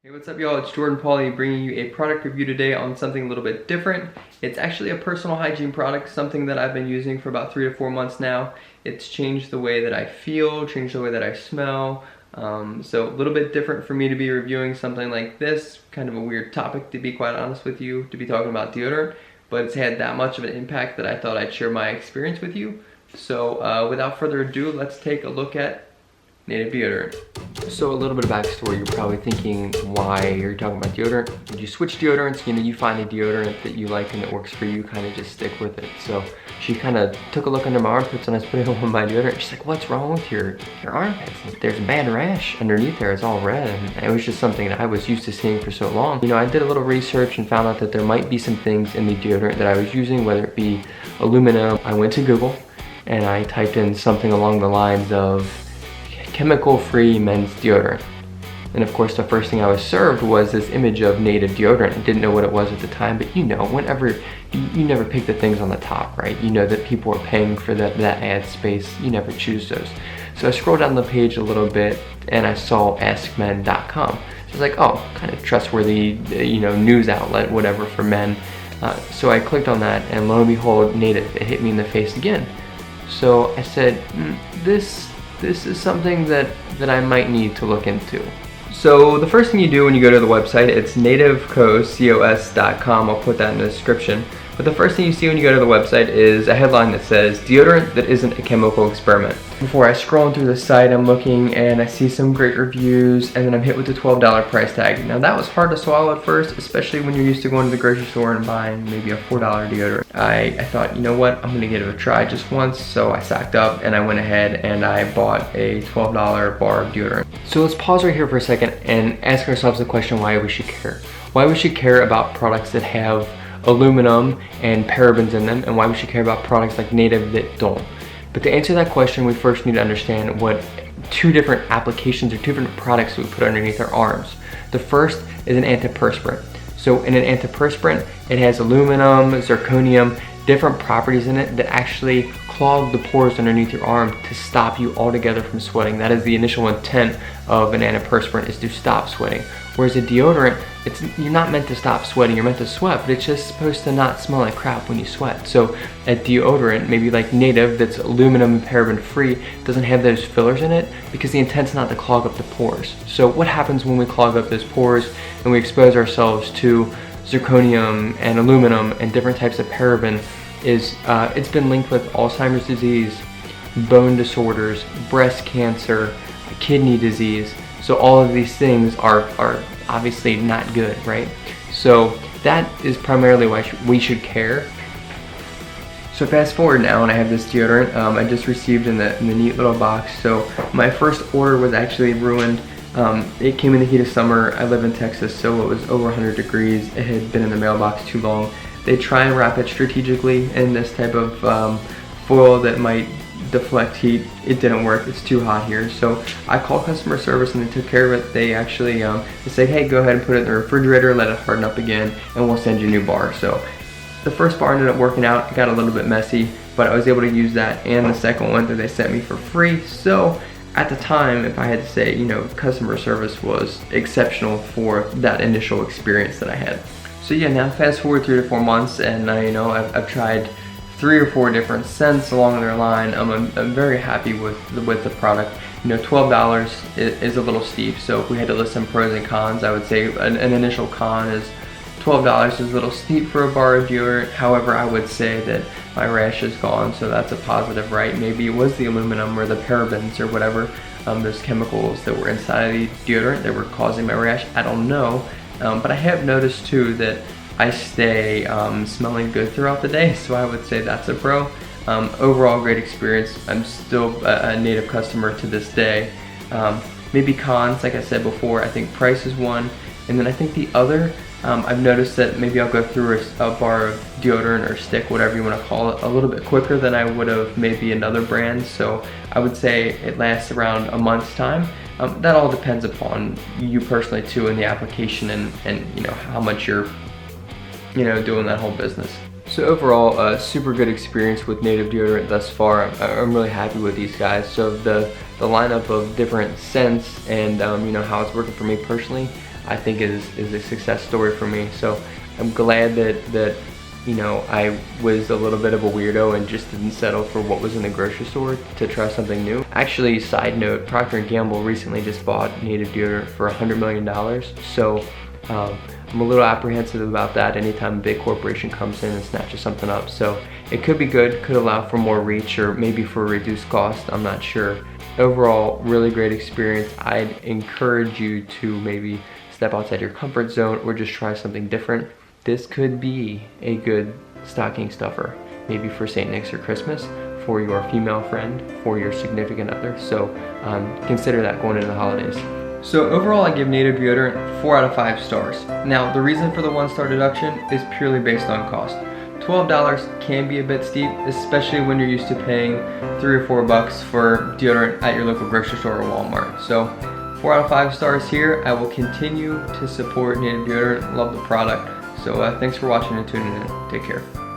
Hey, what's up y'all? It's Jordan Pauly bringing you a product review today on something a little bit different. It's actually a personal hygiene product, something that I've been using for about 3 to 4 months now. It's changed the way that I feel, changed the way that I smell. So a little bit different for me to be reviewing something like this. Kind of a weird topic, to be quite honest with you, to be talking about deodorant. But it's had that much of an impact that I thought I'd share my experience with you. So without further ado, let's take a look at native deodorant. So a little bit of backstory, you're probably thinking, why you're talking about deodorant? Did you switch deodorants? You know, you find a deodorant that you like and that works for you, kind of just stick with it. So she kind of took a look under my armpits and I was putting on my deodorant. She's like, what's wrong with your armpits? There's a bad rash underneath there, it's all red. And it was just something that I was used to seeing for so long. You know, I did a little research and found out that there might be some things in the deodorant that I was using, whether it be aluminum. I went to Google and I typed in something along the lines of chemical-free men's deodorant. And of course the first thing I was served was this image of native deodorant. I didn't know what it was at the time, but you know, whenever, you never pick the things on the top, right? You know that people are paying for that ad space, you never choose those. So I scrolled down the page a little bit and I saw askmen.com. So I was like, oh, kind of trustworthy, you know, news outlet, whatever, for men. So I clicked on that and lo and behold, native, it hit me in the face again. So I said, this is something that I might need to look into. So the first thing you do when you go to the website, it's nativecos.com. I'll put that in the description. But the first thing you see when you go to the website is a headline that says, deodorant that isn't a chemical experiment. Before I scroll through the site, I'm looking and I see some great reviews and then I'm hit with the $12 price tag. Now that was hard to swallow at first, especially when you're used to going to the grocery store and buying maybe a $4 deodorant. I thought, you know what, I'm gonna give it a try just once, so I sacked up and I went ahead and I bought a $12 bar of deodorant. So let's pause right here for a second and ask ourselves the question why we should care. Why we should care about products that have aluminum and parabens in them, and why we should care about products like native that don't. But to answer that question, we first need to understand what two different applications or two different products we put underneath our arms. The first is an antiperspirant. So in an antiperspirant, it has aluminum, zirconium, different properties in it that actually clog the pores underneath your arm to stop you altogether from sweating. That is the initial intent of an antiperspirant, is to stop sweating. Whereas a deodorant, you're not meant to stop sweating, you're meant to sweat, but it's just supposed to not smell like crap when you sweat. So a deodorant, maybe like native, that's aluminum and paraben free, doesn't have those fillers in it because the intent's not to clog up the pores. So what happens when we clog up those pores and we expose ourselves to zirconium and aluminum and different types of paraben is it's been linked with Alzheimer's disease, bone disorders, breast cancer, kidney disease. So all of these things are obviously not good, right? So that is primarily why we should care. So fast forward now and I have this deodorant I just received in the neat little box. So my first order was actually ruined. It came in the heat of summer. I live in Texas, so it was over 100 degrees. It had been in the mailbox too long. They try and wrap it strategically in this type of foil that might deflect heat. It didn't work, it's too hot here. So I called customer service and they took care of it. They actually they said, hey, go ahead and put it in the refrigerator, let it harden up again, and we'll send you a new bar. So the first bar ended up working out. It got a little bit messy, but I was able to use that and the second one that they sent me for free. So at the time, if I had to say, you know, customer service was exceptional for that initial experience that I had. So yeah, now fast forward 3 to 4 months and you know, I've tried 3 or 4 different scents along their line. I'm very happy with the product. You know, $12 is a little steep, so if we had to list some pros and cons, I would say an initial con is $12 is a little steep for a bar of deodorant. However, I would say that my rash is gone, so that's a positive, right? Maybe it was the aluminum or the parabens or whatever, those chemicals that were inside of the deodorant that were causing my rash. I don't know, but I have noticed too that I stay smelling good throughout the day, so I would say that's a pro. Overall, great experience. I'm still a native customer to this day. Maybe cons, like I said before, I think price is one, and then I think the other, I've noticed that maybe I'll go through a bar of deodorant or stick, whatever you want to call it, a little bit quicker than I would have maybe another brand. So I would say it lasts around a month's time. That all depends upon you personally too, and the application and you know, how much you're, you know, doing that whole business. So overall, a super good experience with native deodorant thus far. I'm really happy with these guys. So the lineup of different scents and you know, how it's working for me personally, I think is a success story for me. So I'm glad that you know, I was a little bit of a weirdo and just didn't settle for what was in the grocery store to try something new. Actually, side note, Procter & Gamble recently just bought native deodorant for $100 million. So I'm a little apprehensive about that anytime a big corporation comes in and snatches something up. So it could be good, could allow for more reach or maybe for a reduced cost, I'm not sure. Overall, really great experience. I'd encourage you to maybe step outside your comfort zone or just try something different. This could be a good stocking stuffer, maybe for St. Nick's or Christmas, for your female friend, for your significant other. So consider that going into the holidays. So overall, I give native deodorant 4 out of 5 stars. Now, the reason for the 1-star deduction is purely based on cost. $12 can be a bit steep, especially when you're used to paying $3 or $4 for deodorant at your local grocery store or Walmart. So 4 out of 5 stars here. I will continue to support native deodorant. Love the product. So thanks for watching and tuning in. Take care.